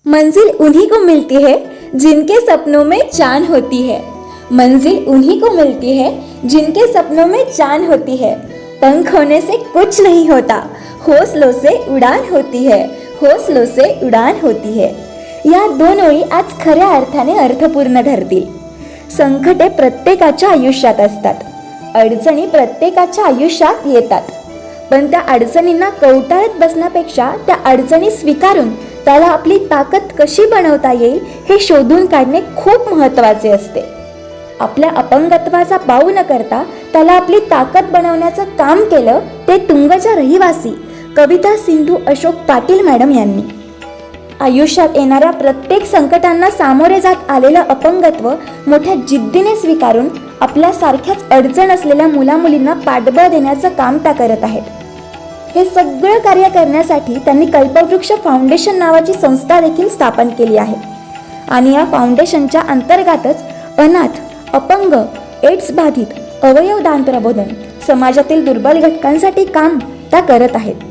मंजिल उन्हीं को मिलती है जिनके सपनों में चांद होती है। मंजिल उन्हीं को मिलती है जिनके सपनों में चांद होती है। पंख होने से कुछ नहीं होता, हौसलों से उड़ान होती है, हौसलों से उड़ान होती है। या दोन ओळी आज खऱ्या अर्थाने अर्थपूर्ण ठरतील। संकटे प्रत्येकाच्या आयुष्यात असतात, अडचणी प्रत्येकाच्या आयुष्यात येतात, पण त्या अडचणींना कवटाळत बसण्यापेक्षा त्या अडचणी स्वीकारून त्याला आपली ताकद कशी बनवता येईल हे शोधून काढणे खूप महत्त्वाचे असते। आपल्या अपंगत्वाचा बाऊ न करता त्याला आपली ताकद बनवण्याचं काम केलं ते तुंगच्या रहिवासी कविता सिंधू अशोक पाटील मॅडम यांनी। आयुष्यात येणाऱ्या प्रत्येक संकटांना सामोरे जात आलेलं अपंगत्व मोठ्या जिद्दीने स्वीकारून आपल्यासारख्याच अडचण असलेल्या मुलामुलींना पाठबळ देण्याचं काम त्या करत आहेत। हे सगळं कार्य करण्यासाठी त्यांनी कल्पवृक्ष फाउंडेशन नावाची संस्था देखील स्थापन केली आहे आणि या फाउंडेशनच्या अंतर्गतच अनाथ, अपंग, एड्स बाधित, अवयव दान प्रबोधन, समाजातील दुर्बल घटकांसाठी काम त्या करत आहेत।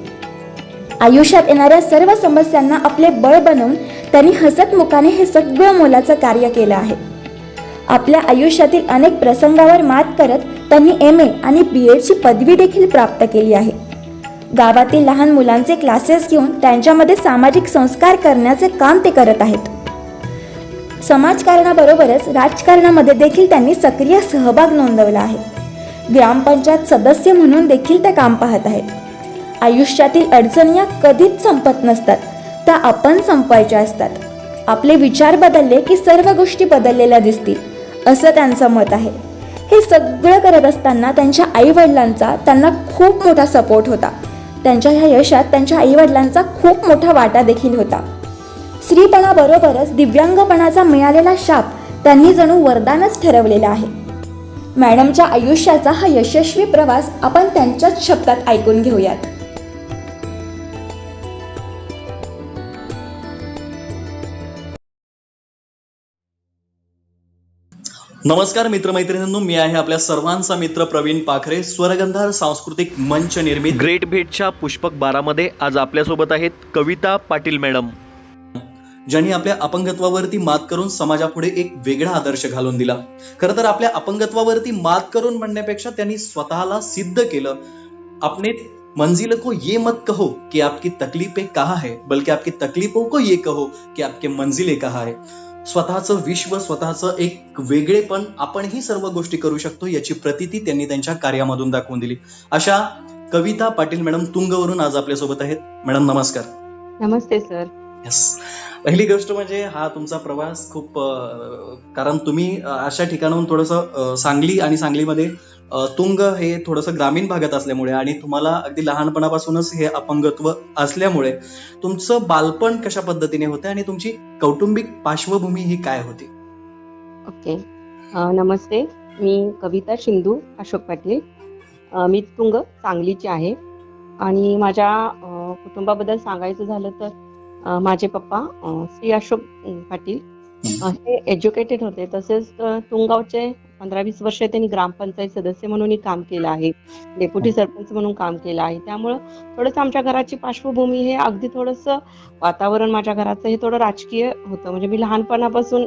आयुष्यात येणाऱ्या सर्व समस्यांना आपले बळ बनवून त्यांनी हसतमुखाने हे सगळं मोलाचं कार्य केलं आहे। आपल्या आयुष्यातील अनेक प्रसंगावर मात करत त्यांनी MA आणि BEdची पदवी देखील प्राप्त केली आहे। गावातील लहान मुलांचे क्लासेस घेऊन त्यांच्यामध्ये सामाजिक संस्कार करण्याचे काम ते करत आहेत। समाजकारणाबरोबरच राजकारणामध्ये देखील त्यांनी सक्रिय सहभाग नोंदवला आहे। ग्रामपंचायत सदस्य म्हणून देखील ते काम पाहत आहेत। आयुष्यातील अडचणी कधीच संपत नसतात, त्या आपण संपवायच्या असतात। आपले विचार बदलले की सर्व गोष्टी बदललेल्या दिसतील, असं त्यांचं मत आहे। हे सगळं करत असताना त्यांच्या आईवडिलांचा त्यांना खूप मोठा सपोर्ट होता। त्यांच्या ह्या यशात त्यांच्या आईवडिलांचा खूप मोठा वाटा देखील होता। स्त्रीपणाबरोबरच दिव्यांगपणाचा मिळालेला शाप त्यांनी जणू वरदानच ठरवलेला आहे। मॅडमच्या आयुष्याचा हा यशस्वी प्रवास आपण त्यांच्याच शब्दात ऐकून घेऊयात। नमस्कार मित्रमैत्रिणींनो, मी आहे आपल्या सर्वांचा मित्र प्रवीण पाखरे। स्वरगंधार सांस्कृतिक मंच निर्मित ग्रेट भेटच्या पुष्पक 12 मध्ये आज आपल्यासोबत आहेत कविता पाटील मॅडम, ज्यांनी आपल्या अपंगत्वावरती मात करून समाजापुढे एक वेगळा आदर्श घालून दिला। खरं तर आपल्या अपंगत्वावरती मात करून म्हणण्यापेक्षा त्यांनी स्वतःला सिद्ध केलं। अपने मंजिल को ये मत कहो कि आपकी तकलीफें कहाँ है, बल्कि आपकी तकलीफों को ये कहो कि आपके मंजिले कहाँ है। स्वतःचं विश्व, स्वतःचं एक वेगळेपण, आपण ही सर्व गोष्टी करू शकतो याची प्रतीती त्यांनी त्यांच्या कार्यामधून दाखवून दिली। अशा कविता पाटील मॅडम तुंगवरून आज आपल्यासोबत आहेत। मॅडम नमस्कार। नमस्ते सर। यस, पहिली गोष्ट म्हणजे हा तुमचा प्रवास खूप कारण तुम्ही अशा ठिकाणाहून थोडंसं सांगली आणि सांगलीमध्ये तुंग हे थोडंसं ग्रामीण भागात असल्यामुळे आणि तुम्हाला अगदी लहानपणापासूनच हे अपंगत्व असल्यामुळे तुमचं बालपण कशा पद्धतीने होतं आणि तुमची कौटुंबिक पार्श्वभूमी ही काय होती? ओके, नमस्ते, मी कविता सिंधू अशोक पाटील। मी तुंग सांगलीची आहे आणि माझ्या कुटुंबाबद्दल सांगायचं झालं तर माझे पप्पा श्री अशोक पाटील हे एज्युकेटेड होते। तसेच तुंगावचे 15-20 वर्ष त्यांनी ग्रामपंचायत सदस्य म्हणून काम केलं आहे, डेप्युटी सरपंच म्हणून काम केलं आहे। त्यामुळं थोडंसं आमच्या घराची पार्श्वभूमी हे अगदी थोडंसं वातावरण माझ्या घराचं हे थोडं राजकीय होतं। म्हणजे मी लहानपणापासून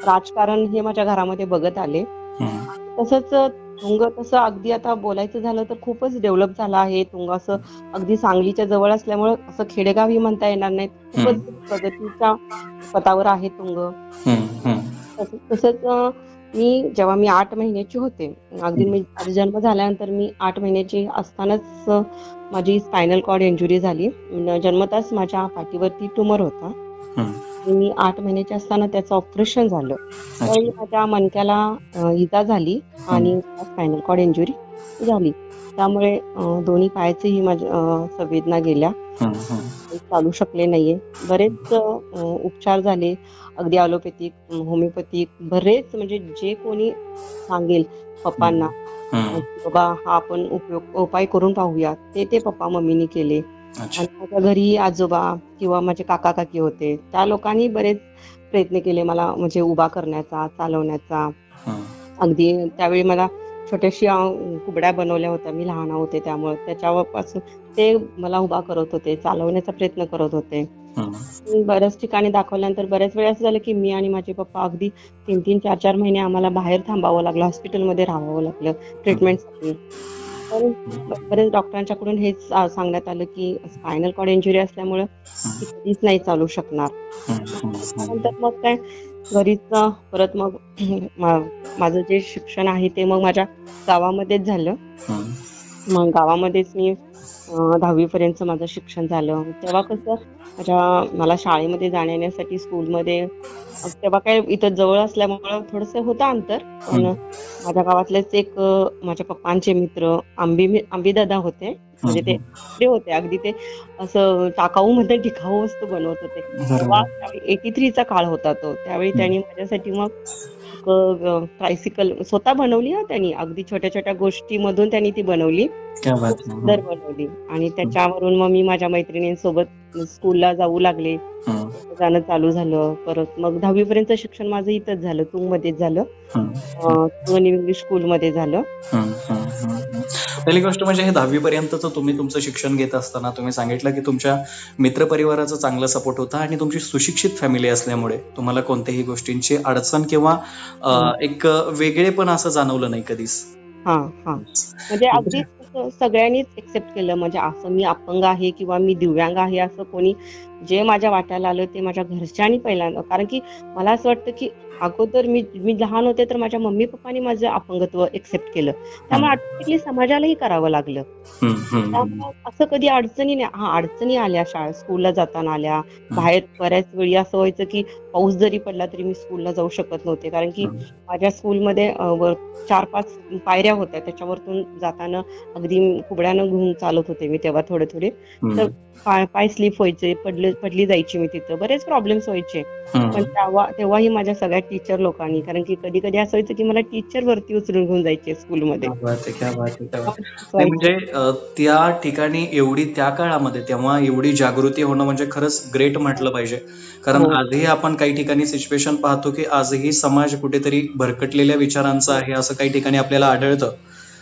राजकारण हे माझ्या घरामध्ये बघत आले। तसंच तुंग तसं अगदी आता बोलायचं झालं तर खूपच डेव्हलप झालं आहे। तुंग असं अगदी सांगलीच्या जवळ असल्यामुळं असं खेडेगावही म्हणता येणार नाही, खूपच प्रगतीच्या पथावर आहे तुंग। तसंच मी जेव्हा मी 8 महिन्याची होते, अगदी माझा जन्म झाल्यानंतर मी 8 महिन्याची असतानाच माझी स्पायनल कॉर्ड इंजुरी झाली। जन्मताच माझ्या पाठीवरती ट्युमर होता आणि मी 8 महिन्याची असताना त्याचं ऑपरेशन झालं। त्यावेळी माझ्या मणक्याला इजा झाली आणि स्पायनल कॉर्ड इंजुरी झाली। त्यामुळे दोन्ही पायाचेही माझ्या संवेदना गेल्या, चालू शकले नाहीये। बरेच उपचार झाले, अगदी ॲलोपॅथिक, होमिओपॅथिक, बरेच म्हणजे जे कोणी सांगेल पप्पांना बाबा हा आपण उपाय करून पाहूया, ते पप्पा मम्मीनी केले। आणि माझ्या घरी आजोबा किंवा माझे काका काकी होते, त्या लोकांनी बरेच प्रयत्न केले मला म्हणजे उभा करण्याचा, चालवण्याचा। अगदी त्यावेळी मला छोट्याशा कुबड्या बनवल्या होत्या, मी लहान होते त्यामुळे त्याच्यापासून ते मला उभा करत होते, चालवण्याचा प्रयत्न करत होते। बऱ्याच ठिकाणी दाखवल्यानंतर बऱ्याच वेळा असं झालं की मी आणि माझे पप्पा अगदी 3-3, 4-4 महिने आम्हाला बाहेर थांबावं लागलं, हॉस्पिटलमध्ये राहावं लागलं ट्रीटमेंटसाठी. तर बरेच डॉक्टरांच्याकडून हेच सांगण्यात आलं की स्पायनल कॉर्ड इंजुरी असल्यामुळं ती कधीच नाही चालू शकणार. त्यानंतर मग काय घरीच परत मग माझं जे शिक्षण आहे ते मग माझ्या गावामध्येच झालं. मग गावामध्येच मी 10वी पर्यंतचं माझं शिक्षण झालं. तेव्हा कसं मला शाळेमध्ये जाण्या-येण्यासाठी स्कूलमध्ये तेव्हा काय इथं जवळ असल्यामुळं थोडंसं होतं अंतर. पण माझ्या गावातलेच एक माझ्या पप्पांचे मित्र आंबीदादा होते. म्हणजे ते ते होते अगदी ते असं टाकाऊमध्ये टिकाऊ वस्तू बनवत होते. तेव्हा 83 चा काळ होता तो. त्यावेळी त्यांनी माझ्यासाठी मग ट्रायसिकल स्वतः बनवली हां त्यांनी. अगदी छोट्या-छोट्या गोष्टीमधून त्यांनी ती बनवली. क्या बात खूप सुंदर बनवली आणि त्याच्यावरून मग मी माझ्या मैत्रिणींसोबत स्कूलला जाऊ लागले. जाणं चालू झालं. परत मग 10वी पर्यंतचं शिक्षण माझं इथंच झालं, तुंगमध्येच झालं. तुंग इंग्लिश स्कूलमध्ये झालं. पहिली गोष्ट म्हणजे हे 10वी पर्यंतचं तुम्ही तुमचं शिक्षण घेत असताना तुम्ही सांगितलं की तुमच्या मित्रपरिवाराचा चांगला सपोर्ट होता आणि तुमची सुशिक्षित फॅमिली असल्यामुळे तुम्हाला कोणत्याही गोष्टींची अडचण किंवा एक वेगळेपण असं जाणवलं नाही कधीच. म्हणजे अगदी सगळ्यांनीच एक्सेप्ट केलं. म्हणजे असं मी अपंग आहे किंवा मी दिव्यांग आहे असं कोणी जे माझ्या वाट्याला आलं ते माझ्या घरच्यांनी पहिल्यांदा, कारण की मला असं वाटतं की अगोदर मी लहान होते तर माझ्या मम्मी पप्पांनी माझं अपंगत्व एक्सेप्ट केलं. त्यामुळे ऑटोमॅटिकली समाजालाही करावं लागलं. त्यामुळे असं कधी अडचणी नाही. अडचणी आल्या, स्कूलला जाताना आल्या. बाहेर बऱ्याच वेळी असं व्हायचं की पाऊस जरी पडला तरी मी स्कूलला जाऊ शकत नव्हते, कारण की माझ्या स्कूलमध्ये 4-5 पायऱ्या होत्या. त्याच्यावरतून जाताना अगदी कुबड्यानं घेऊन चालत होते मी तेव्हा थोडे. तर पाय स्लिप व्हायचे, पडली जायची मी तिथं. बरेच प्रॉब्लेम्स व्हायचे. पण तेव्हाही माझ्या सगळ्या टीचर लोकांनी, कारण की कधी असं व्हायचं की मला टीचर वरती उचलून घेऊन जायचे स्कूलमध्ये. म्हणजे त्या ठिकाणी एवढी त्या काळामध्ये तेव्हा एवढी जागृती होणं म्हणजे खरंच ग्रेट म्हटलं पाहिजे. कारण आजही आपण काही ठिकाणी सिच्युएशन पाहतो की आजही समाज कुठेतरी भरकटलेल्या विचारांचा आहे असं काही ठिकाणी आपल्याला आढळतं.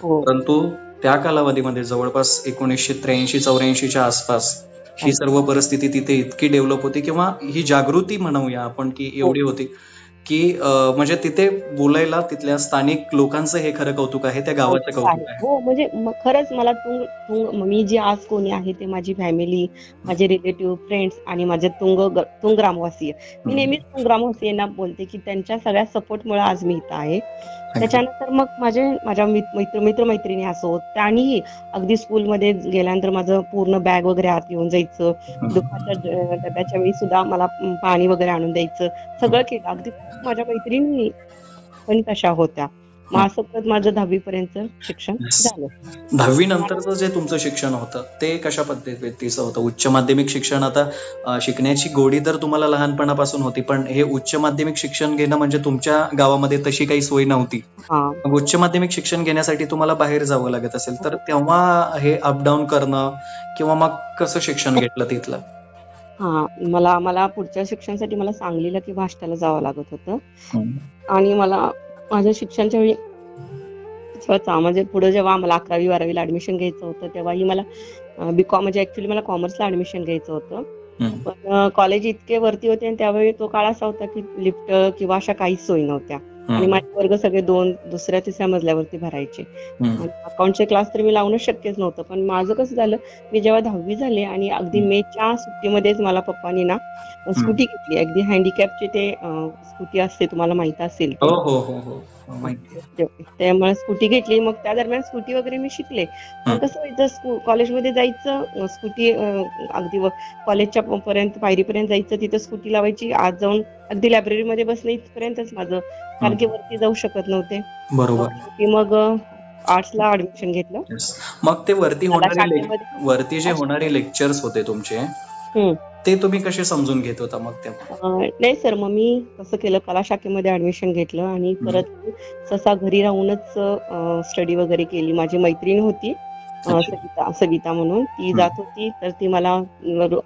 परंतु त्या कालावधीमध्ये जवळपास 1983-84च्या आसपास ही सर्व परिस्थिती तिथे इतकी डेव्हलप होती किंवा ही जागृती म्हणूया आपण की एवढी होती की म्हणजे तिथे बोलायला तिथल्या स्थानिक लोकांचं हे खरं कौतुक आहे, त्या गावाचं कौतुक आहे. हो, म्हणजे खरंच मला मी जे आज कोणी आहे ते माझी फॅमिली, माझे रिलेटिव्ह, फ्रेंड्स आणि माझे तुंग ग्रामवासीय. मी नेहमीच तुंग ग्रामवासीयांना बोलते की त्यांच्या सगळ्या सपोर्टमुळे आज मी इथं आहे. त्याच्यानंतर मग माझ्या मित्रमैत्रिणी असो, त्यांनीही अगदी स्कूलमध्ये गेल्यानंतर माझं पूर्ण बॅग वगैरे आत घेऊन जायचं. दुपारच्या डब्याच्या वेळी सुद्धा मला पाणी वगैरे आणून द्यायचं. सगळं केलं. अगदी माझ्या मैत्रिणी पण तशा होत्या. मग असं करत माझं 10वी पर्यंत शिक्षण झालं. 10वी नंतरचं जे तुमचं शिक्षण होतं ते कशा पद्धतीचं होतं? उच्च माध्यमिक शिक्षण, आता शिकण्याची गोडी तर तुम्हाला लहानपणापासून होती, पण हे उच्च माध्यमिक शिक्षण घेणं म्हणजे तुमच्या गावामध्ये तशी काही सोय नव्हती. मग उच्च माध्यमिक शिक्षण घेण्यासाठी तुम्हाला बाहेर जावं लागत असेल, तर तेव्हा हे अपडाऊन करणं किंवा मग कसं शिक्षण घेतलं तिथलं? मला पुढच्या शिक्षणासाठी मला सांगलीला किंवा आष्टाला जावं लागत होतं. आणि मला माझ्या शिक्षणाच्या वेळी म्हणजे पुढे जेव्हा मला 11वी-12वीला ऍडमिशन घ्यायचं होतं तेव्हाही मला बीकॉम, म्हणजे ऍक्च्युली मला कॉमर्सला ऍडमिशन घ्यायचं होतं. पण कॉलेज इतके वरती होते आणि त्यावेळी तो काळ असा होता की लिफ्ट किंवा अशा काहीच सोयी नव्हत्या आणि माझे वर्ग सगळे दुसऱ्या-तिसऱ्या मजल्यावरती भरायचे. अकाउंटचे क्लास तर मी लावणं शक्यच नव्हतं. पण माझं कसं झालं, मी जेव्हा 10वी झाले आणि अगदी मेच्या सुट्टीमध्येच मला पप्पांनी ना स्कूटी घेतली. अगदी हँडिकॅपची ते स्कूटी असते, तुम्हाला माहित असेल. त्यामुळे स्कूटी घेतली. मग त्या दरम्यान स्कूटी वगैरे मी शिकले. पण कसं व्हायचं, कॉलेजमध्ये जायचं, स्कूटी अगदी कॉलेजच्या पायरीपर्यंत जायचं, तिथं स्कूटी लावायची, आज जाऊन अगदी लायब्ररीमध्ये बसणं इथपर्यंतच माझं, कारण की वरती जाऊ शकत नव्हते. बरोबर. मग आर्ट्सला ऍडमिशन घेतलं. मग ते वरती जे होणारे लेक्चर्स होते तुमचे, ते तुम्ही कसे समजून घेत होता मग तेव्हा? नाही सर, मग मी कसं केलं, कला शाखेमध्ये ऍडमिशन घेतलं आणि परत ससा घरी राहूनच स्टडी वगैरे केली. माझी मैत्रीण होती सविता म्हणून, ती जात होती, तर ती मला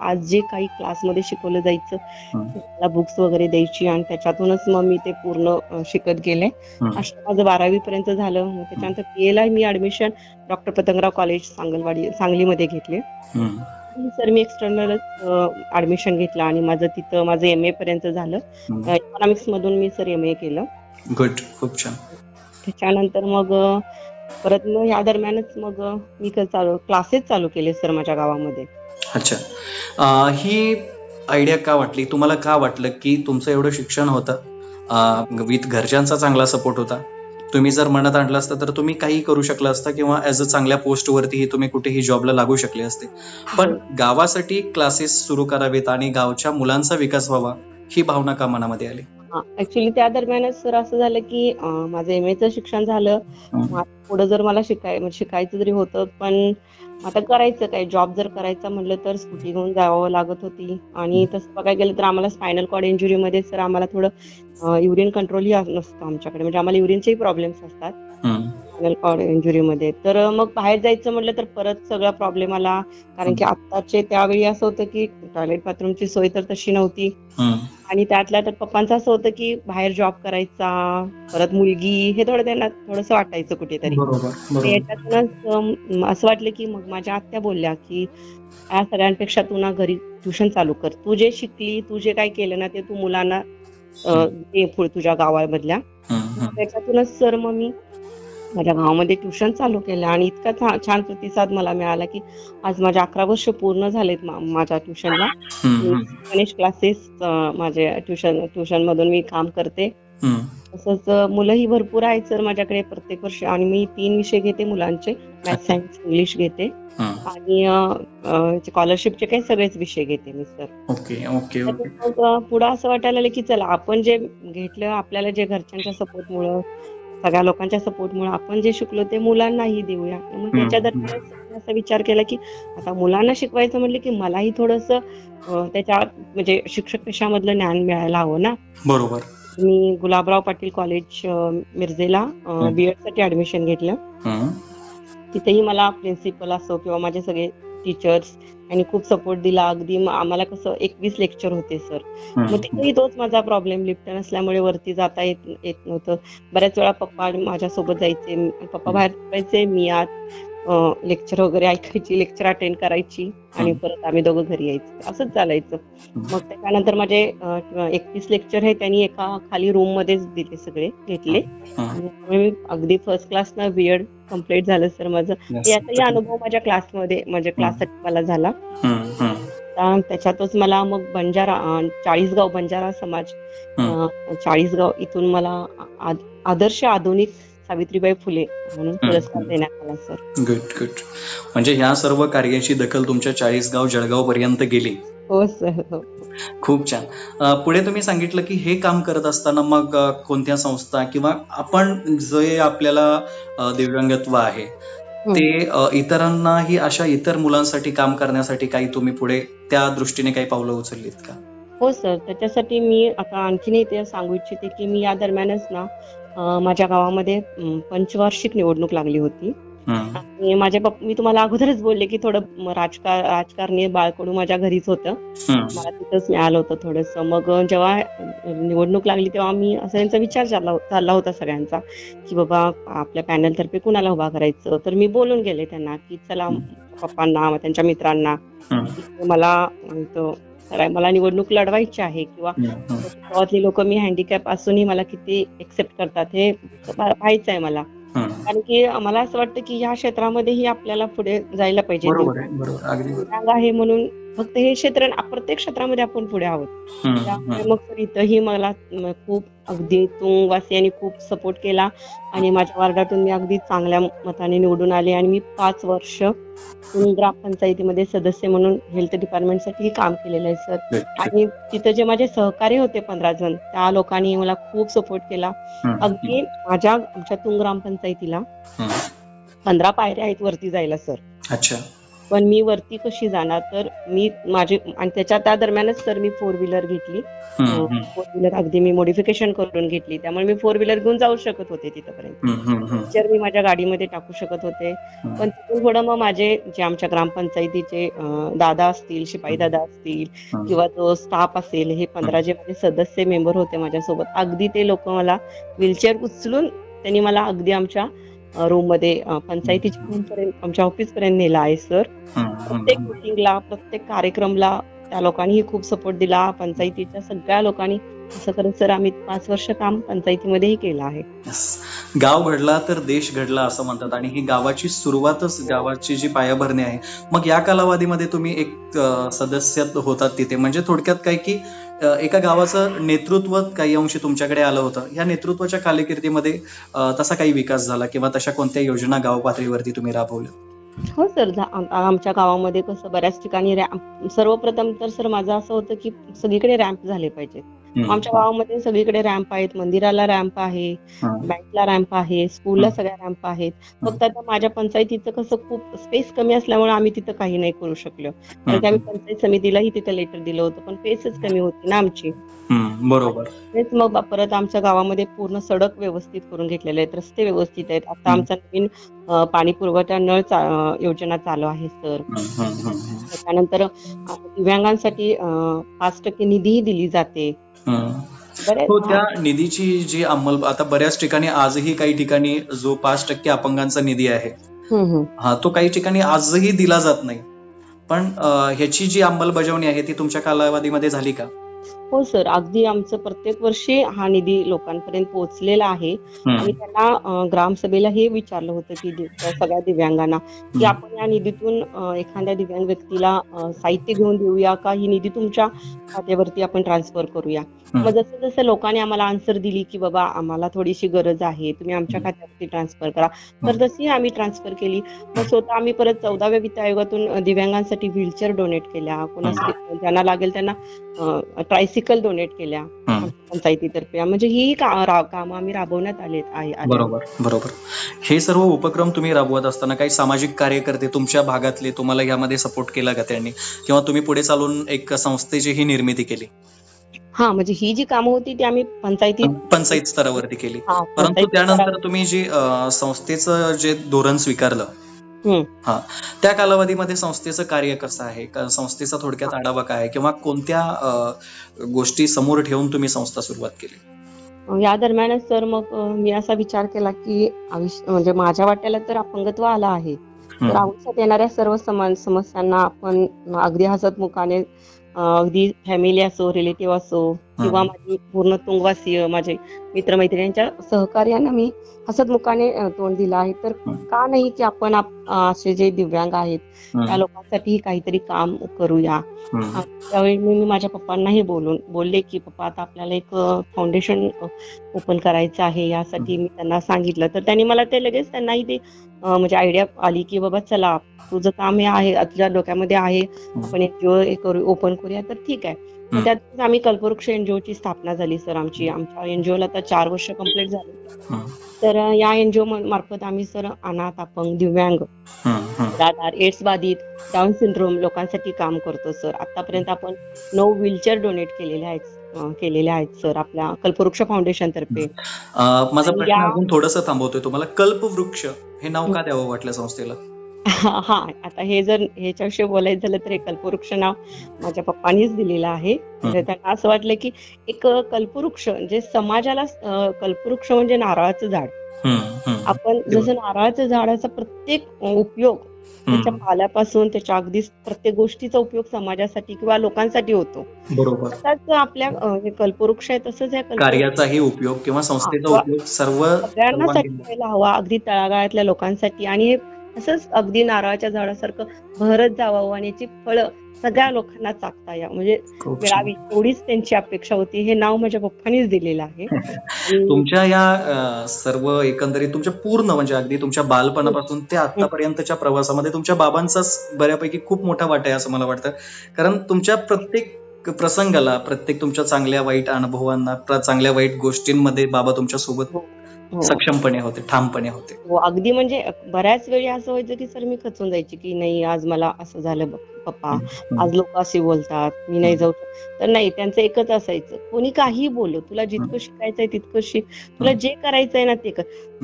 आज जे काही क्लासमध्ये शिकवलं जायचं मला बुक्स वगैरे द्यायची आणि त्याच्यातूनच मग मी ते पूर्ण शिकत गेले. असं माझं 12वी पर्यंत झालं. मग त्याच्यानंतर PA ला मी ऍडमिशन डॉक्टर पतंगराव कॉलेज सांगलीमध्ये घेतले. सर मी एक्सटर्नलच ऍडमिशन घेतलं आणि माझं MA पर्यंत झालं. इकॉनॉमिक्स मधून मी सर MA केलं. गुड, खूप छान. त्याच्यानंतर मग परत मग या दरम्यानच मग मी क्लासेस चालू केले सर माझ्या गावामध्ये. अच्छा. ही आयडिया का वाटली तुम्हाला? का वाटलं की तुमचं एवढं शिक्षण होतं, विथ घरच्यांचा चांगला सपोर्ट होता, तुम्ही जर मनात आणलं असतं तर तुम्ही काही करू शकला असता किंवा ऍज अ चांगल्या पोस्टवरतीही तुम्ही कुठेही जॉबला लागू शकले असते, पण गावासाठी क्लासेस सुरू करावेत आणि गावच्या मुलांचा विकास व्हावा ही भावना का मनामध्ये आली? ऍक्च्युली त्या दरम्यानच सर असं झालं की माझं MA शिक्षण झालं. पुढे जर मला शिकायचं जरी होतं, पण आता करायचं काय, जॉब जर करायचा म्हटलं तर स्कूटी घेऊन जावं लागत होती. आणि तसं बघायला गेलं तर आम्हाला स्पायनल कॉर्ड इंजुरीमध्ये सर आम्हाला थोडं युरिन कंट्रोलही नसतं आमच्याकडे, म्हणजे आम्हाला युरिनचेही प्रॉब्लेम्स असतात स्पायनल कॉर्ड इंजुरीमध्ये. तर मग बाहेर जायचं म्हटलं तर परत सगळा प्रॉब्लेम आला, कारण की आत्ताचे त्यावेळी असं होतं की टॉयलेट बाथरूमची सोय तर तशी नव्हती. आणि त्यातल्या तर पप्पांचं असं होतं की बाहेर जॉब करायचा, परत मुलगी, हे त्यांना थोडंसं वाटायचं कुठेतरी. याच्यातूनच असं वाटलं की मग माझ्या आत्या बोलल्या की या सगळ्यांपेक्षा तू ना घरी ट्युशन चालू कर, तू जे शिकली, तू जे काय केलं ना ते तू मुलांना दे पुढे तुझ्या गावामधल्या. त्याच्यातूनच सर मग मी माझ्या गावामध्ये ट्युशन चालू केलं आणि इतका छान प्रतिसाद मला मिळाला की आज माझे 11 वर्ष पूर्ण झालेत माझ्या ट्युशनला. गणेश क्लासेस माझे ट्युशन मधून मी काम करते. तसंच मुलंही भरपूर आहेत सर माझ्याकडे प्रत्येक वर्षी, आणि मी 3 विषय घेते मुलांचे, मॅथ्स, सायन्स, इंग्लिश घेते आणि स्कॉलरशिपचे काही सगळेच विषय घेते मी सर. मग पुढे असं वाटायला लागलं की चला आपण जे घेतलं, आपल्याला जे घरच्यांच्या सपोर्टमुळं, सगळ्या लोकांच्या सपोर्टमुळे आपण जे शिकलो ते मुलांनाही देऊया. मग त्याच्या दरम्यान असा विचार केला की आता मुलांना शिकवायचं म्हटलं की मलाही थोडंसं त्याच्या म्हणजे शिक्षक पेशामधलं ज्ञान मिळायला हवं ना. बरोबर. मी गुलाबराव पाटील कॉलेज मिरजेला BEd साठी ऍडमिशन घेतलं. तिथेही मला प्रिन्सिपल असो किंवा माझे सगळे टीचर्स यांनी खूप सपोर्ट दिला. अगदी आम्हाला कसं 21 लेक्चर होते सर. मग तिथेही तोच माझा प्रॉब्लेम, लिफ्ट नसल्यामुळे वरती जाता येत नव्हतं. बऱ्याच वेळा पप्पा माझ्यासोबत जायचे, पप्पा बाहेर जायचे, मी आत लेक्चर वगैरे ऐकायची, लेक्चर अटेंड करायची आणि परत आम्ही दोघं घरी यायचं, असंच चालायचं. मग त्याच्यानंतर माझे 31 लेक्चर हे त्यांनी एका खाली रूम मध्येच दिले, सगळे घेतले. मी अगदी फर्स्ट क्लासनं BEd कम्प्लीट झालं सर माझं. याचाही अनुभव माझ्या क्लासमध्ये, म्हणजे क्लाससाठी मला झाला. त्याच्यातच मला मग चाळीसगाव बंजारा समाज, चाळीसगाव इथून मला आदर्श आधुनिक सावित्रीबाई फुले म्हणून पुरस्कार देण्यात आला सर. गुड. म्हणजे ह्या सर्व कार्याची दखल तुमच्या चाळीसगाव, जळगाव पर्यंत गेली. हो सर, हो. खूप छान. पुढे तुम्ही सांगितलं की हे काम करत असताना मग कोणत्या संस्था किंवा आपण जे आपल्याला दिव्यांगत्व आहे ते इतरांनाही, अशा इतर मुलांसाठी काम करण्यासाठी काही तुम्ही पुढे त्या दृष्टीने काही पावलं उचललीत का? हो सर, त्याच्यासाठी मी आता आणखीनही ते सांगू इच्छिते की मी या दरम्यानच ना माझ्या गावामध्ये पंचवार्षिक निवडणूक लागली होती. आणि मी तुम्हाला अगोदरच बोलले की थोडं राजकारणी बाळकडू माझ्या घरीच होतं, मला तिथंच मिळालं होतं थोडंसं. मग जेव्हा निवडणूक लागली तेव्हा मी असं त्यांचा विचार चालला होता सगळ्यांचा की बाबा आपल्या पॅनलतर्फे कुणाला उभा करायचं. तर मी बोलून गेले त्यांना की चला पप्पांना, त्यांच्या मित्रांना, मला निवडणूक लढवायची आहे किंवा गावातली लोक मी हँडिकॅप असूनही मला किती एक्सेप्ट करतात हे पाहायचं आहे मला. कारण की मला असं वाटतं की या क्षेत्रामध्येही आपल्याला पुढे जायला पाहिजे. आहे म्हणून फक्त हे क्षेत्र, प्रत्येक क्षेत्रामध्ये आपण पुढे आहोत. त्यामुळे मग इथंही मला खूप अगदी तुंगवासियांनी खूप सपोर्ट केला आणि माझ्या वार्डातून मी अगदी चांगल्या मताने निवडून आले आणि मी 5 वर्ष ग्रामपंचायतीमध्ये सदस्य म्हणून हेल्थ डिपार्टमेंटसाठी काम केलेलं आहे सर. आणि तिथं जे माझे सहकारी होते 15 जण, त्या लोकांनी मला खूप सपोर्ट केला. अगदी आमच्या तुंग ग्रामपंचायतीला 15 पायऱ्या आहेत वरती जायला सर. अच्छा. पण मी वरती कशी जाणार, तर आणि त्या दरम्यानच सर मी 4 व्हीलर घेतली. 4 व्हीलर अगदी मी मॉडिफिकेशन करून घेतली, त्यामुळे मी 4 व्हीलर घेऊन जाऊ शकत होते तिथपर्यंत. जर मी माझ्या गाडीमध्ये टाकू शकत होते. पण तिथून थोडं मग माझे जे आमच्या ग्रामपंचायतीचे दादा असतील, शिपाई दादा असतील किंवा तो स्टाफ असेल, हे 15 जे माझे सदस्य मेंबर होते माझ्यासोबत, अगदी ते लोक मला व्हीलचेअर उचलून त्यांनी मला अगदी आमच्या रूम मध्ये पंचायतीच्या room पर्यंत आमच्या ऑफिस पर्यंत नेला आहे सर. प्रत्येक मीटिंगला प्रत्येक कार्यक्रमला त्या लोकांनीही खूप सपोर्ट दिला. पंचायतीच्या सगळ्या लोकांनी असं करत सर आम्ही 5 वर्ष काम पंचायतीमध्येही केलं आहे. Yes. गाव घडला तर देश घडला असं म्हणतात आणि ही गावाची सुरुवातच, गावाची जी पायाभरणी आहे. मग या कालावधीमध्ये तुम्ही एक सदस्य होतात तिथे, म्हणजे थोडक्यात काय की एका गावाचं नेतृत्व काही अंशी तुमच्याकडे आलं होतं. या नेतृत्वाच्या कालकीर्दीमध्ये तसा काही विकास झाला किंवा तशा कोणत्या योजना गाव पातळीवरती तुम्ही राबवल्या? हो सर, आमच्या गावामध्ये कसं बऱ्याच ठिकाणी रॅम्प, सर्वप्रथम तर सर माझं असं होतं की सगळीकडे रॅम्प झाले पाहिजेत. आमच्या गावामध्ये सगळीकडे रॅम्प आहेत, मंदिराला रॅम्प आहे, बँकला रॅम्प आहे, स्कूलला सगळ्या रॅम्प आहेत. फक्त आता माझ्या पंचायतीचं कसं खूप स्पेस कमी असल्यामुळे आम्ही तिथं काही नाही करू शकलो. कारण की आम्ही पंचायत समितीलाही तिथं लेटर दिलं होतं, पण स्पेसच कमी होती ना आमची. बरोबर. तेच मग परत आमच्या गावामध्ये पूर्ण सडक व्यवस्थित करून घेतलेले आहेत, रस्ते व्यवस्थित आहेत. आता आमचा नवीन पाणी पुरवठा नळ योजना चालू आहे सर. त्यानंतर दिव्यांगांसाठी 5% निधीही दिली जाते. हो, त्या निधीची जी आता बऱ्याच ठिकाणी आजही काही ठिकाणी जो 5% अपंगांचा निधी आहे, तो काही ठिकाणी आजही दिला जात नाही. पण ह्याची जी अंमलबजावणी आहे ती तुमच्या कालावधीमध्ये झाली का? हो सर, अगदी आमचं प्रत्येक वर्षी हा निधी लोकांपर्यंत पोहोचलेला आहे. आणि त्यांना ग्रामसभेला हे विचारलं होतं की सगळ्या दिव्यांगांना की आपण या निधीतून एखाद्या दिव्यांग व्यक्तीला साहित्य घेऊन देऊया का, ही निधी तुमच्या खात्यावरती आपण ट्रान्सफर करूया. मग जसं जसं लोकांनी आम्हाला आन्सर दिली की बाबा आम्हाला थोडीशी गरज आहे, तुम्ही आमच्या खात्यावरती ट्रान्सफर करा, तर तशी आम्ही ट्रान्सफर केली. मग स्वतः आम्ही परत 14व्या वित्त आयोगातून दिव्यांगांसाठी व्हीलचेअर डोनेट केल्या, ज्यांना लागेल त्यांना ट्रायसिकल डोनेट केल्या पंचायतीतर्फे. म्हणजे ही कामं आम्ही राबवण्यात आले आहे. बरोबर. हे सर्व उपक्रम तुम्ही राबवत असताना काही सामाजिक कार्यकर्ते तुमच्या भागातले तुम्हाला यामध्ये सपोर्ट केला का त्यांनी, किंवा तुम्ही पुढे चालून एक संस्थेची ही निर्मिती केली? हा, म्हणजे ही जी कामं होती ती आम्ही पंचायत स्तरावरती केली. परंतु त्यानंतर तुम्ही जी संस्थेचं जे धोरण स्वीकारलं, त्या कालावधीमध्ये संस्थेचं कार्य कसं आहे, संस्थेचा थोडक्यात आढावा काय आहे, किंवा कोणत्या गोष्टी समोर ठेवून तुम्ही संस्था सुरुवात केली? या दरम्यानच सर मग मी असा विचार केला की म्हणजे माझ्या वाट्याला तर अपंगत्व आलं आहे, तर आयुष्यात येणाऱ्या सर्व समस्यांना आपण अगदी हसतमुखाने, अगदी फॅमिली असो, रिलेटिव्ह असो किंवा माझी पूर्ण तुंगवासीय माझे मित्रमैत्रिणींच्या सहकार्यानं मी हसतमुखाने तोंड दिलं आहे. तर का नाही की आपण असे जे दिव्यांग आहेत त्या लोकांसाठी काहीतरी काम करूया. त्यावेळी मी माझ्या पप्पांनाही बोलले की पप्पा आता आपल्याला एक फाउंडेशन ओपन करायचं आहे, यासाठी मी त्यांना सांगितलं. तर त्यांनी मला ते लगेच, त्यांनाही ते म्हणजे आयडिया आली की बाबा चला तुझं काम हे आहे, तुझ्या डोक्यामध्ये आहे, आपण एनजीओ ओपन करूया, तर ठीक आहे. त्यातच आम्ही कल्पवृक्ष एनजीओची स्थापना झाली सर. आमच्या एनजीओला आता 4 वर्ष कंप्लीट झाली. तर या एनजीओ मार्फत आम्ही सर अनाथ, अपंग, दिव्यांग, निराधार, एड्स बाधित, डाऊन सिंड्रोम लोकांसाठी काम करतो सर. आतापर्यंत आपण 9 व्हीलचेअर डोनेट केलेले आहेत सर आपल्या कल्पवृक्ष फाउंडेशन तर्फे. माझा प्रश्न अजून थोडंसं थांबवतोय तुम्हाला. कल्पवृक्ष हे नाव का द्यावं वाटलं संस्थेला? हा, आता हे जर ह्याच्याविषयी बोलायचं झालं तर हे कल्पवृक्ष नाव माझ्या पप्पांनीच दिलेलं आहे. त्यांना असं वाटलं की एक कल्पवृक्ष जे समाजाला, कल्पवृक्ष म्हणजे नारळाचं झाड. आपण जसं नारळाच्या झाडाचा प्रत्येक उपयोग त्याच्या पाल्यापासून त्याच्या अगदी प्रत्येक गोष्टीचा उपयोग समाजासाठी किंवा लोकांसाठी होतो. बरोबर. तसाच आपल्या कल्पवृक्ष आहे, तसंच या कार्याचाही उपयोग किंवा संस्थेचा उपयोग सगळ्यांसाठी व्हायला हवा, अगदी तळागाळातल्या लोकांसाठी. आणि हे असंच अगदी नारळाच्या झाडासारखं बहरत जावं आणि याची फळं सगळ्या लोकांना चाखता या म्हणजे मिळावी, एवढीच त्यांची अपेक्षा होती. हे नाव माझ्या पप्पांनीच दिलेलं आहे. तुमच्या या सर्व एकंदरीत तुमच्या पूर्ण म्हणजे अगदी तुमच्या बालपणापासून ते आतापर्यंतच्या प्रवासामध्ये तुमच्या बाबांचाच बऱ्यापैकी खूप मोठा वाटा आहे असं मला वाटतं. कारण तुमच्या प्रत्येक प्रसंगाला, प्रत्येक तुमच्या चांगल्या वाईट अनुभवांना, चांगल्या वाईट गोष्टींमध्ये बाबा तुमच्या सोबत सक्षमपणे होते, ठामपणे होते. अगदी म्हणजे बऱ्याच वेळी असं व्हायचं की सर मी खचून जायची की नाही आज मला असं झालं बघ, पप्पा, हम्म, आज लोक असे बोलतात, मी नाही जाऊ शकत. तर नाही, त्यांचं एकच असायचं, कोणी काही बोललो, तुला जितकं शिकायचंय तितकं शिक, तुला जे करायचंय ना ते कर.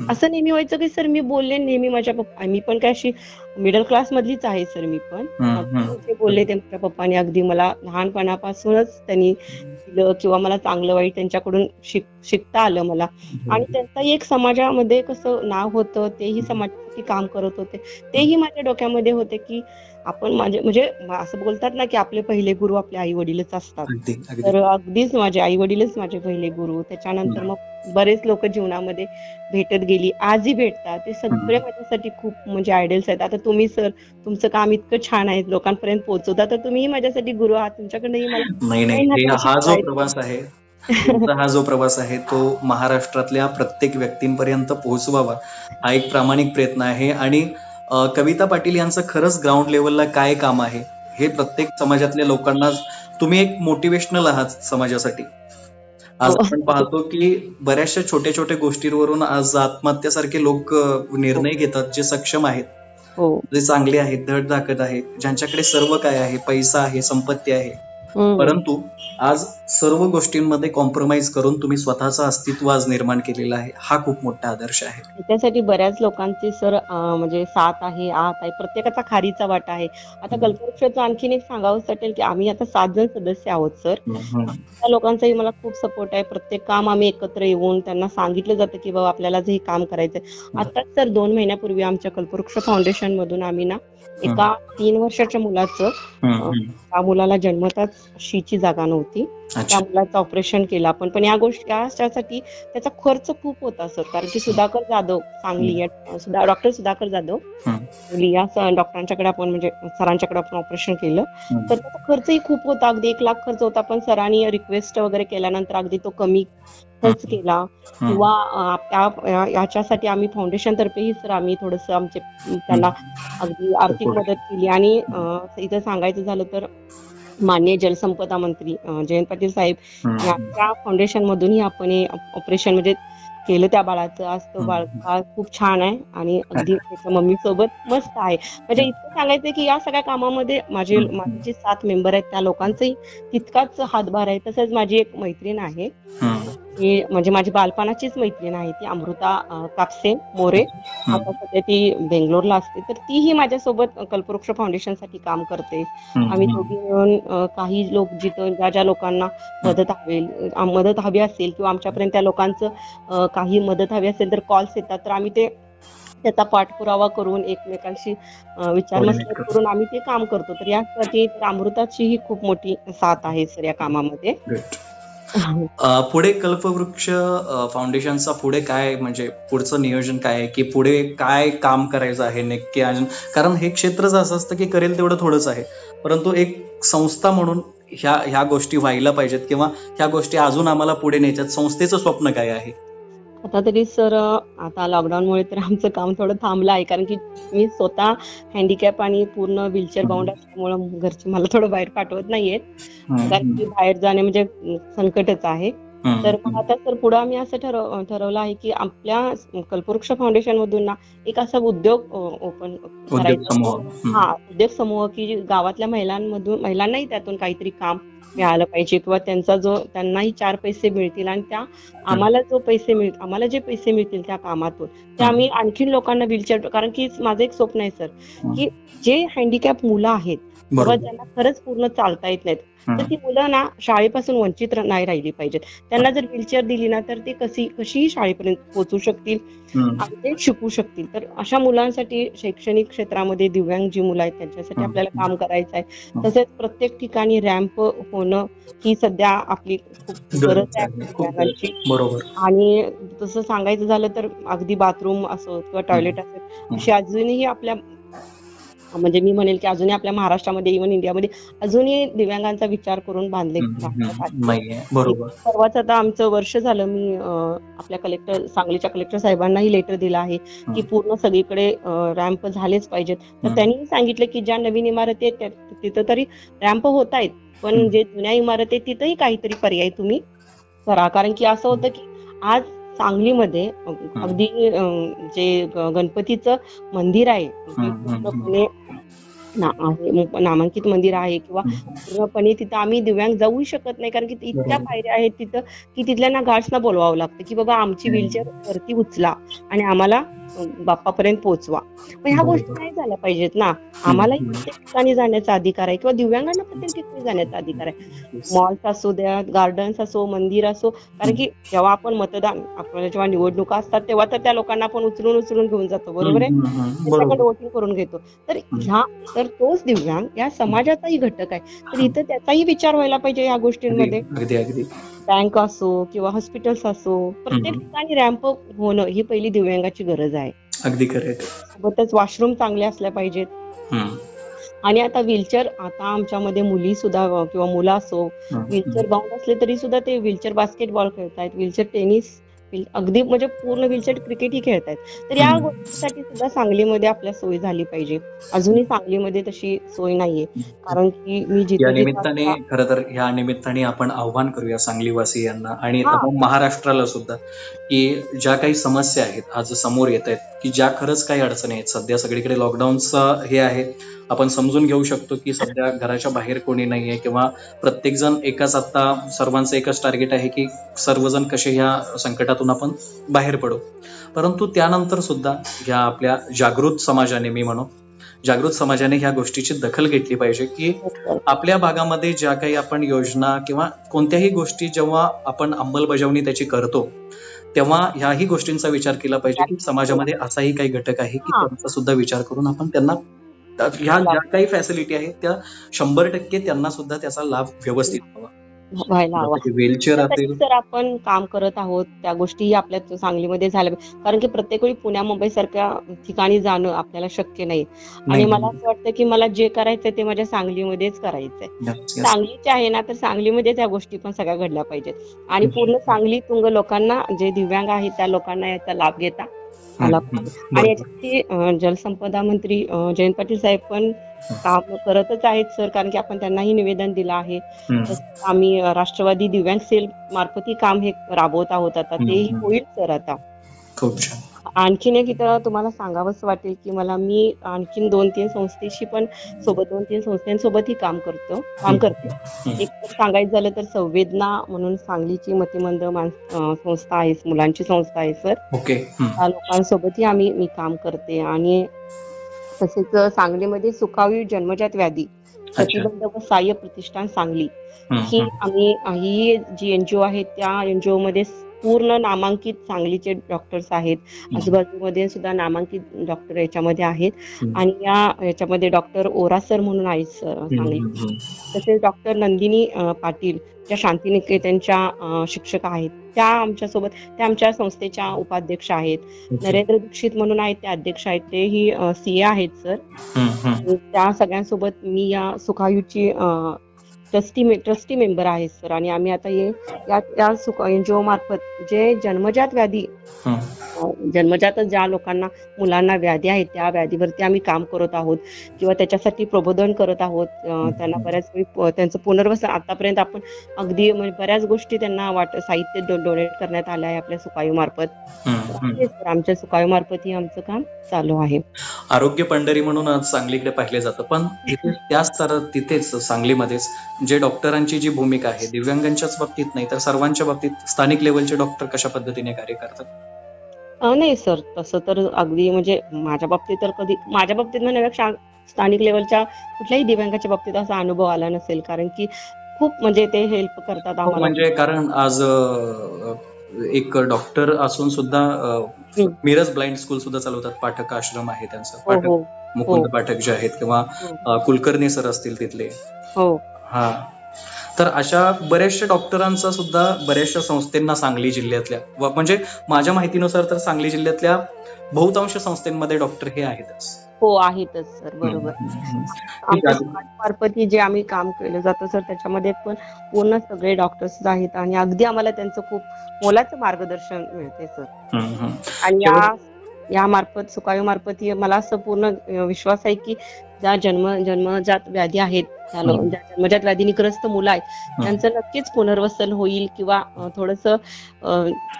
असं नेहमी व्हायचं की सर मी बोलले नेहमी माझ्या पप्पा, मी पण काय अशी मिडल क्लास मधलीच आहे सर मी पण. जे बोलले ते माझ्या पप्पाने अगदी मला लहानपणापासूनच त्यांनी दिलं, किंवा मला चांगलं वाईट त्यांच्याकडून शिकता आलं मला. आणि त्यांचाही एक समाजामध्ये कसं नाव होतं, तेही समाजासाठी काम करत होते, तेही माझ्या डोक्यामध्ये होते की आपण माझे म्हणजे असं बोलतात ना की आपले पहिले गुरु आपले आई वडीलच असतात. अगदी अगदी तर अगदीच माझे आई वडीलच माझे पहिले गुरु. त्याच्यानंतर मग बरेच लोक जीवनामध्ये भेटत गेली, आजही भेटतात. ते सगळे माझ्यासाठी खूप म्हणजे आयडल्स आहेत. आता तुम्ही सर, तुमचं काम इतकं छान आहे, लोकांपर्यंत पोहोचवता, तर तुम्हीही माझ्यासाठी गुरु आहात. तुमच्याकडनंही मला नाही काही ना हे काही हा जो शिकायचं. प्रवास आहे, तुमचा हा जो प्रवास आहे तो महाराष्ट्रातल्या प्रत्येक व्यक्तींपर्यंत पोहोचवावा हा एक प्रामाणिक प्रयत्न आहे. आणि कविता पाटील यांचं खरंच ग्राउंड लेवलला काय काम आहे हे प्रत्येक समाजातल्या लोकांना, तुम्ही एक मोटिवेशनल आहात समाजासाठी. आज हो. आपण पाहतो की बऱ्याचशा छोट्या छोट्या गोष्टींवरून आज आत्महत्यासारखे लोक निर्णय घेतात, जे सक्षम आहेत, हो. जे चांगले आहेत, धडधाकट आहेत, ज्यांच्याकडे सर्व काय आहे, पैसा आहे, संपत्ती आहे, हम्म. परंतु आज सर्व गोष्टींमध्ये कॉम्प्रोमाइज करून तुम्ही स्वतःचं अस्तित्व आज निर्माण केलेलं आहे. हा खूप मोठा आदर्श आहे. त्याच्यासाठी बऱ्याच लोकांची सर म्हणजे साथ आहे, आत आहे, प्रत्येकाचा खारीचा वाटा आहे. आता कल्पवृक्षाचं आणखीन एक सांगावंच वाटेल की आम्ही आता 7 जण सदस्य आहोत सर. त्या लोकांचाही मला खूप सपोर्ट आहे. प्रत्येक काम आम्ही एकत्र येऊन त्यांना सांगितलं जातं की बाबा आपल्याला जे काम करायचंय. आताच सर 2 महिन्यापूर्वी आमच्या कल्पवृक्ष फाउंडेशन मधून आम्ही ना एका 3 वर्षाच्या मुलाचं, त्या मुलाला जन्मताच शीची जागा नव्हती, त्या मुलाचं ऑपरेशन केलं आपण. पण यासाठी त्याचा खर्च खूप होता सर, कारण की सुधाकर जाधव सांगली डॉक्टर सुधाकर जाधव लिया डॉक्टरांच्याकडे आपण म्हणजे सरांच्याकडे आपण ऑपरेशन केलं. तर त्याचा खर्चही खूप होता, अगदी 1 लाख खर्च होता. पण सरांनी रिक्वेस्ट वगैरे केल्यानंतर अगदी तो कमी खर्च केला. किंवा याच्यासाठी आम्ही फाउंडेशन तर्फेही सर आम्ही थोडस आमचे त्यांना अगदी आर्थिक मदत केली. आणि इथं सांगायचं झालं तर माननीय जलसंपदा मंत्री जयंत पाटील साहेब यांच्या फाउंडेशन मधूनही आपण हे ऑपरेशन म्हणजे केलं त्या बाळाचं. आज तो बाळ खूप छान आहे आणि अगदी त्याच्या मम्मी सोबत मस्त आहे. म्हणजे इतकं सांगायचंय की या सगळ्या कामामध्ये माझे जे 7 मेंबर आहेत त्या लोकांचाही तितकाच हातभार आहे. तसंच माझी एक मैत्रीण आहे, ती म्हणजे माझी बालपणाचीच मैत्रीण आहे, ती अमृता कापसे मोरे. आता सध्या ती बेंगलोरला असते. तर तीही माझ्यासोबत कल्पवृक्ष फाउंडेशन साठी काम करते. आम्ही दोघी मिळून काही लोक जिथं ज्या लोकांना मदत हवी असेल किंवा आमच्यापर्यंत त्या लोकांचं काही मदत हवी असेल तर कॉल्स येतात, तर आम्ही त्याचा पाठपुरावा करून एकमेकांशी विचारमसलत करून आम्ही ते काम करतो. तर यासाठी अमृताची ही खूप मोठी साथ आहे सर या कामामध्ये. पुढे कल्पवृक्ष फाउंडेशनचा पुढे काय, म्हणजे पुढचं नियोजन काय आहे, की पुढे काय काम करायचं आहे नक्की अजून? कारण हे क्षेत्रच असं असतं की करेल तेवढं थोडंच आहे, परंतु एक संस्था म्हणून ह्या गोष्टी व्हायला पाहिजेत, किंवा ह्या गोष्टी अजून आम्हाला पुढे न्यायच्यात. संस्थेचं स्वप्न काय आहे? आता तरी सर आता लॉकडाऊनमुळे तर आमचं काम थोडं थांबलं आहे, कारण की मी स्वतः हँडिकॅप आणि पूर्ण व्हीलचेअर बाउंड असल्यामुळे घरचे मला थोडं बाहेर पाठवत नाहीयेत, कारण की बाहेर जाणे म्हणजे संकटच आहे. तर मग आता सर पुढे आम्ही असं ठरवलं आहे की आपल्या कल्पवृक्ष फाउंडेशन मधून ना एक असा उद्योग ओपन करायचा. उद्योग समूह की गावातल्या महिलांनाही त्यातून काहीतरी काम मिळालं पाहिजे, किंवा त्यांनाही 4 पैसे मिळतील. आणि आम्हाला जे पैसे मिळतील त्या कामातून ते आम्ही आणखीन लोकांना व्हीलचेअर, कारण की माझं एक स्वप्न आहे सर की जे हँडिकॅप मुलं आहेत किंवा ज्यांना खरंच पूर्ण चालता येत नाहीत, तर ती मुलं ना शाळेपासून वंचित नाही राहिली पाहिजेत. त्यांना जर व्हीलचेअर दिली ना तर ते कशीही शाळेपर्यंत पोहोचू शकतील आणि ते शिकू शकतील. तर अशा मुलांसाठी शैक्षणिक क्षेत्रामध्ये दिव्यांग जी मुलं आहेत त्यांच्यासाठी आपल्याला काम करायचं आहे. तसेच प्रत्येक ठिकाणी रॅम्प होणं ही सध्या आपली खूप गरज आहे. बरोबर. आणि तसं सांगायचं झालं तर अगदी बाथरूम असो किंवा टॉयलेट असो, अशी अजूनही आपल्या म्हणजे मी म्हणेल की अजूनही आपल्या महाराष्ट्रामध्ये, इव्हन इंडियामध्ये अजूनही दिव्यांगांचा विचार करून बांधले. परवाच आता आमचं वर्ष झालं, मी आपल्या सांगलीच्या कलेक्टर साहेबांनाही लेटर दिलं आहे की पूर्ण सगळीकडे रॅम्प झालेच पाहिजेत. तर त्यांनी सांगितलं की ज्या नवीन इमारती आहेत तिथं तरी रॅम्प होत आहेत, पण जे जुन्या इमारती आहेत तिथंही काहीतरी पर्याय तुम्ही करा. कारण की असं होतं की आज सांगलीमध्ये अगदी जे गणपतीचं मंदिर आहे पूर्णपणे नामांकित मंदिर आहे किंवा हम्म. पूर्णपणे तिथं आम्ही दिव्यांग जाऊ शकत नाही, कारण की इतक्या बरोबर. पायऱ्या आहेत तिथं की तिथल्यांना गार्ड्सना बोलवावं लागतं की बाबा आमची व्हीलचेअर वरती उचला आणि आम्हाला बाप्पापर्यंत पोहोचवा. पण ह्या गोष्टी बरोबर. नाही झाल्या पाहिजेत ना. हम्म. आम्हालाही हम्म. प्रत्येक ठिकाणी जाण्याचा अधिकार आहे किंवा दिव्यांगांना प्रत्येक ठिकाणी जाण्याचा अधिकार आहे. Yes. मॉल्स असू द्या, गार्डन्स असो, मंदिर असो, कारण की जेव्हा आपण आपल्याला जेव्हा निवडणुका असतात तेव्हा तर त्या लोकांना आपण उचलून उचलून घेऊन जातो, बरोबर आहे, त्यांच्याकडे बरोबर. वोटिंग करून घेतो. तर तर तोच दिव्यांग या समाजाचाही घटक आहे, तर इथं त्याचाही विचार व्हायला पाहिजे या अगदी गोष्टींमध्ये. अगदी अगदी. बँक असो किंवा हॉस्पिटल्स असो, प्रत्येक हम्म. ठिकाणी रॅम्प होणं ही पहिली दिव्यांगाची गरज आहे. अगदी खरं आहे ते. सोबतच वॉशरूम चांगले असल्या पाहिजेत. हम्म. आणि आता व्हीलचेअर, आता आमच्यामध्ये मुली सुद्धा किंवा मुलं असो, व्हीलचेअर बाउंड असले तरी सुद्धा ते व्हीलचेअर बास्केटबॉल खेळतायत, व्हीलचेअर टेनिस, अगदी म्हणजे पूर्ण व्हीलचेअर क्रिकेटही खेळतायत. तर या हम्म. गोष्टीसाठी सुद्धा सांगलीमध्ये आपल्या सोय झाली पाहिजे. अजूनही सांगलीमध्ये तशी सोय नाहीये, कारण की मी या जिथे जिथे निमित्ताने खरं तर या निमित्ताने आपण आव्हान करूया सांगलीवासियांना आणि हा महाराष्ट्राला सुद्धा, की ज्या काही समस्या आहेत आज समोर येत आहेत, की ज्या खरंच काही अडचणी आहेत, सध्या सगळीकडे लॉकडाऊनचं हे आहे, आपण समजून घेऊ शकतो की सध्या घराच्या बाहेर कोणी नाहीये किंवा प्रत्येक जण एकाच, आता सर्वांचं एकच टार्गेट आहे की सर्वजण कसे ह्या संकटातून आपण बाहेर पडू. परंतु त्यानंतर सुद्धा ह्या आपल्या जागृत समाजाने, मी म्हणू जागृत समाजाने ह्या गोष्टीची दखल घेतली पाहिजे की आपल्या भागामध्ये ज्या काही आपण योजना किंवा कोणत्याही गोष्टी जेव्हा आपण अंमलबजावणी त्याची करतो, तेव्हा ह्याही गोष्टींचा विचार केला पाहिजे की समाजामध्ये असाही काही घटक आहे की हा त्यांचा सुद्धा विचार करून आपण त्यांना ह्या ज्या काही फॅसिलिटी आहेत त्या 100% त्यांना सुद्धा त्याचा लाभ व्यवस्थित हवा. व्हायला हवा. व्हीलचेअर त्यासाठी असेल. जर आपण काम करत आहोत, त्या गोष्टीही आपल्या सांगलीमध्ये झाल्या कारण की प्रत्येक वेळी पुण्या मुंबई सारख्या ठिकाणी जाणं आपल्याला शक्य नाही. आणि मला असं वाटतं की मला जे करायचंय ते माझ्या सांगलीमध्येच करायचंय. Yes, yes. सांगलीचे आहे ना, तर सांगलीमध्येच या गोष्टी पण सगळ्या घडल्या पाहिजेत आणि पूर्ण सांगली तुंग लोकांना, जे दिव्यांग आहेत त्या लोकांना याचा लाभ घेता आला पाहिजे. आणि याच्यासाठी जलसंपदा मंत्री जयंत पाटील साहेब पण काम करतच आहेत सर, कारण की आपण त्यांनाही निवेदन दिलं आहे. तसंच आम्ही राष्ट्रवादी दिव्यांग सेल मार्फतही काम हे राबवत आहोत आता, तेही होईल सर आता. खूप छान. आणखीन एक इथं तुम्हाला सांगावंच वाटेल की मी आणखीन 2-3 संस्थांसोबतही काम करते. एक तर सांगायचं झालं तर संवेदना म्हणून सांगलीची मतिमंद संस्था आहे, मुलांची संस्था आहे सर. ओके. त्या लोकांसोबतही मी काम करते. आणि तसेच सांगलीमध्ये सुखावीर जन्मजात व्याधी प्रतिबंध व सहाय्य प्रतिष्ठान सांगली, ही जी एनजीओ आहे त्या एनजीओ मध्ये पूर्ण नामांकित सांगलीचे डॉक्टर्स आहेत. आजूबाजूमध्ये सुद्धा नामांकित डॉक्टर याच्यामध्ये आहेत. आणि याच्यामध्ये डॉक्टर ओरा सर म्हणून आहेत सांगली. तसेच डॉक्टर नंदिनी पाटील ज्या शांतिनिकेतनच्या शिक्षक आहेत, त्या आमच्या संस्थेच्या उपाध्यक्ष आहेत. नरेंद्र दीक्षित म्हणून आहेत, ते अध्यक्ष आहेत, तेही सीए आहेत सर. त्या सगळ्यांसोबत मी या सुखायूची ट्रस्टी मेंबर आहे सर. आणि आम्ही आता या एनजीओ मार्फत जे जन्मजातच ज्या लोकांना, मुलांना व्याधी आहेत, त्या व्याधीवरती आम्ही काम करत आहोत किंवा त्याच्यासाठी प्रबोधन करत आहोत. त्यांना बऱ्याच वेळी त्यांचं पुनर्वसन, आतापर्यंत आपण अगदी म्हणजे बऱ्याच गोष्टी त्यांना साहित्य डोनेट करण्यात आलं आहे आपल्या सुखायू मार्फत. आमच्या सुखायू मार्फत ही आमचं काम चालू आहे. आरोग्य पंढरी म्हणून आज सांगलीकडे पाहिले जातं, पण तिथेच सांगलीमध्येच जे डॉक्टरांची जी भूमिका आहे, दिव्यांगांच्याच बाबतीत नाही तर सर्वांच्या बाबतीत स्थानिक लेवलचे डॉक्टर कशा पद्धतीने कार्य करतात? नाही सर, तसं तर अगदी म्हणजे माझ्या बाबतीत म्हणण्यापेक्षा स्थानिक लेवलच्या कुठल्याही दिव्यांगाच्या बाबतीत असा अनुभव आला नसेल, कारण की खूप म्हणजे ते हेल्प करतात आम्हाला. म्हणजे कारण आज एक डॉक्टर असून सुद्धा मिरज ब्लाइंड स्कूल सुद्धा चालवतात, पाठक आश्रम आहे त्यांचं, मुकुंद पाठक जे आहेत, किंवा कुलकर्णी सर असतील तिथले. हा, तर अशा बऱ्याचशा डॉक्टरांचा सुद्धा बऱ्याचशा संस्थांना सांगली जिल्ह्यातल्या, म्हणजे माझ्या माहितीनुसार तर सांगली जिल्ह्यातल्या बहुतांश संस्थांमध्ये डॉक्टर हे आहेतच. हो, आहेतच सर, बरोबर. आमच्या मार्फत जे आम्ही काम केलं जातं सर, त्याच्यामध्ये पण पूर्ण सगळे डॉक्टर्स आहेत आणि अगदी आम्हाला त्यांचं खूप मोलाचं मार्गदर्शन मिळते सर. आणि या मार्फत, सुखायू मार्फत मला असं पूर्ण विश्वास आहे की ज्या जन्मजात व्याधी आहेत, ज्या जन्मजात व्याधीने ग्रस्त मुलं आहेत, त्यांचं नक्कीच पुनर्वसन होईल किंवा थोडंसं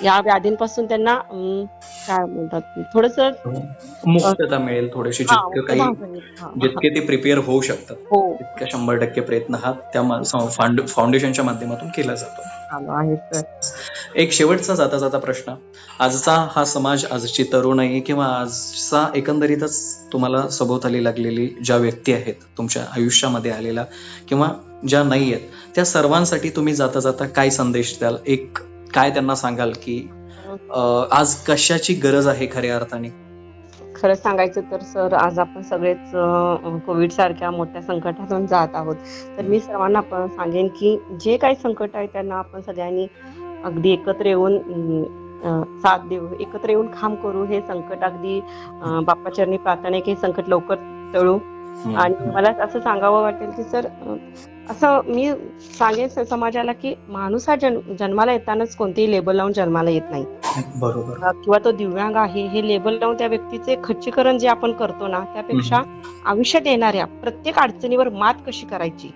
या व्याधींपासून त्यांना काय म्हणतात थोडंसं मुक्तता मिळेल थोडीशी, जितके ते प्रिपेअर होऊ शकतात हो तितका 100% प्रयत्न हा त्या फाउंडेशनच्या माध्यमातून केला जातो. आहे सर. एक शेवटचा जाता जाता प्रश्न, आजचा हा समाज, आजची तरुणाई किंवा आजचा एकंदरीतच तुम्हाला सभोवताली लागलेली ज्या व्यक्ती आहेत तुमच्या आयुष्यामध्ये आलेल्या किंवा ज्या नाही आहेत, त्या सर्वांसाठी तुम्ही जाता जाता काय संदेश द्याल? एक काय त्यांना सांगाल की आज कशाची गरज आहे खऱ्या अर्थाने? खरं सांगायचं तर सर, आज आपण सगळेच कोविड सारख्या मोठ्या संकटातून जात आहोत. तर मी सर्वांना पण सांगेन की जे काही संकट आहे त्यांना आपण सगळ्यांनी अगदी एकत्र येऊन साथ देऊ, एकत्र येऊन काम करू. हे संकट अगदी बाप्पाचरणी प्रार्थना की हे संकट लवकर टळू. आणि मला असं सांगावं वाटेल की सर, असं मी सांगेन समाजाला की माणूस हा जन्माला येतानाच कोणतेही लेबल लावून जन्माला येत नाही. बरोबर. किंवा तो दिव्यांग आहे हे लेबल लावून त्या व्यक्तीचे खच्चीकरण जे आपण करतो ना, त्यापेक्षा आयुष्यात येणाऱ्या प्रत्येक अडचणीवर मात कशी करायची,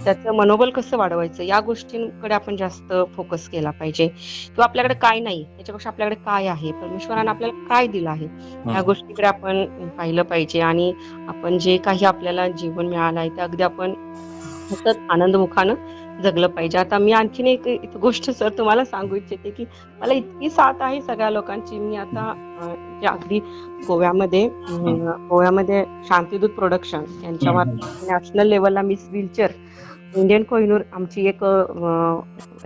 त्याचं मनोबल कसं वाढवायचं, या गोष्टींकडे आपण जास्त फोकस केला पाहिजे. किंवा आपल्याकडे काय नाही त्याच्यापेक्षा आपल्याकडे काय आहे, परमेश्वराने आपल्याला काय दिलं आहे, या गोष्टीकडे आपण पाहिलं पाहिजे. आणि आपण जे काही आपल्याला जीवन मिळालं आहे ते अगदी आपण सतत आनंदमुखानं जगलं पाहिजे. आता मी आणखीन एक गोष्ट सर तुम्हाला सांगू इच्छिते की मला इतकी साथ आहे सगळ्या लोकांची. मी आता अगदी गोव्यामध्ये शांतिदूत प्रोडक्शन यांच्या नॅशनल लेवलला मिस व्हीलचेअर इंडियन कोहिनूर आमची एक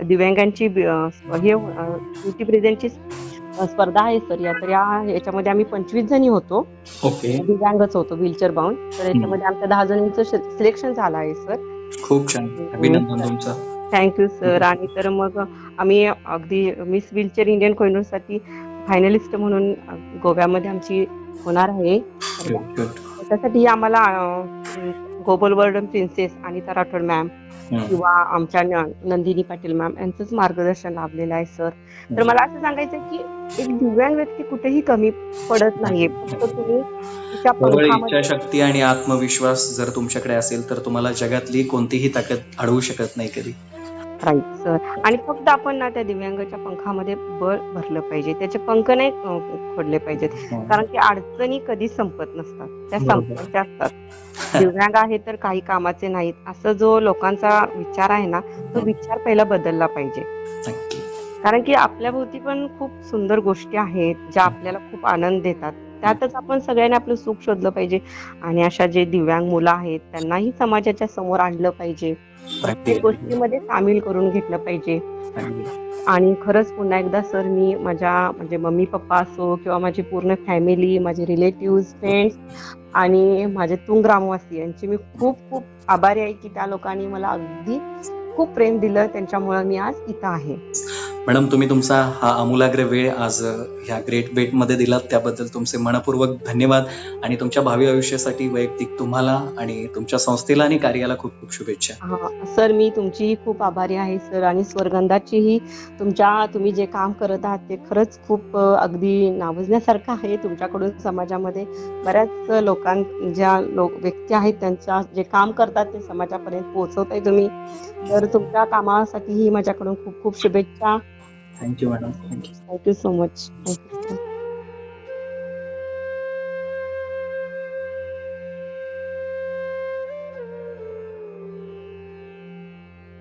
दिव्यांगांची ब्युटी प्रेझेंटची स्पर्धा आहे सर. तर याच्यामध्ये आम्ही 25 जणी होतो, दिव्यांगच होतो, व्हीलचेअर बाउंड. तर याच्यामध्ये आमच्या 10 जणींचं सिलेक्शन झालं आहे सर. खूप छान, अभिनंदन तुमचं. Thank you sir. आणि तर मग आम्ही अगदी मिस व्हीलचेअर इंडियन कोहिनूरसाठी फायनलिस्ट म्हणून गोव्यामध्ये आमची होणार आहे. त्यासाठी आम्हाला global world princess Anita Rathod ma'am किंवा आमच्या नंदिनी पाटील मॅम यांचंच मार्गदर्शन लाभलेलं आहे सर. तर मला असं सांगायचं की एक दिव्यांग व्यक्ती कुठेही कमी पडत नाहीये. फक्त तुम्ही इच्छाशक्ती आणि आत्मविश्वास जर तुमच्याकडे असेल तर तुम्हाला जगातली कोणतीही ताकद अडवू शकत नाही कधी. Right sir. आणि फक्त आपण ना त्या दिव्यांगाच्या पंखामध्ये बळ भरलं पाहिजे, त्याचे पंख नाही खोडले पाहिजेत. कारण की अडचणी कधीच संपत नसतात, त्या संपायच्या असतात. दिव्यांग आहे तर काही कामाचे नाहीत, असं जो लोकांचा विचार आहे ना, तो विचार पहिला बदलला पाहिजे. कारण की आपल्या भोवती पण खूप सुंदर गोष्टी आहेत ज्या आपल्याला खूप आनंद देतात. त्यातच आपण सगळ्यांनी आपलं सुख शोधलं पाहिजे. आणि अशा जे दिव्यांग मुलं आहेत त्यांनाही समाजाच्या समोर आणलं पाहिजे, प्रत्येक गोष्टीमध्ये सामील करून घेतलं पाहिजे. आणि खरंच पुन्हा एकदा सर, मी म्हणजे मम्मी पप्पा असो किंवा माझी पूर्ण फॅमिली, माझे रिलेटिव्ह, फ्रेंड्स आणि माझे तुंग ग्रामवासी यांची मी खूप खूप आभारी आहे की त्या लोकांनी मला अगदी खूप प्रेम दिलं, त्यांच्यामुळे मी आज इथं आहे. मॅडम, तुम्ही तुमचा हा अमूलाग्र वेळ आज ह्या ग्रेट बेट मध्ये दिलात, त्याबद्दल तुमचे मनपूर्वक धन्यवाद. आणि तुमच्या भावी आयुष्यासाठी वैयक्तिक तुम्हाला आणि तुमच्या संस्थेला आणि कार्याला खूप खूप शुभेच्छा. सर, मी तुमचीही खूप आभारी आहे सर. आणि स्वर्गंधाचीही तुम्ही जे काम करत आहात ते खरंच खूप अगदी नावाजण्यासारखं आहे. तुमच्याकडून समाजामध्ये बऱ्याच ज्या व्यक्ती आहेत त्यांच्या जे काम करतात ते समाजापर्यंत पोहोचवताय तुम्ही. तर तुमच्या कामासाठीही माझ्याकडून खूप खूप शुभेच्छा. Thank you madam. Thank you so much. Thank you.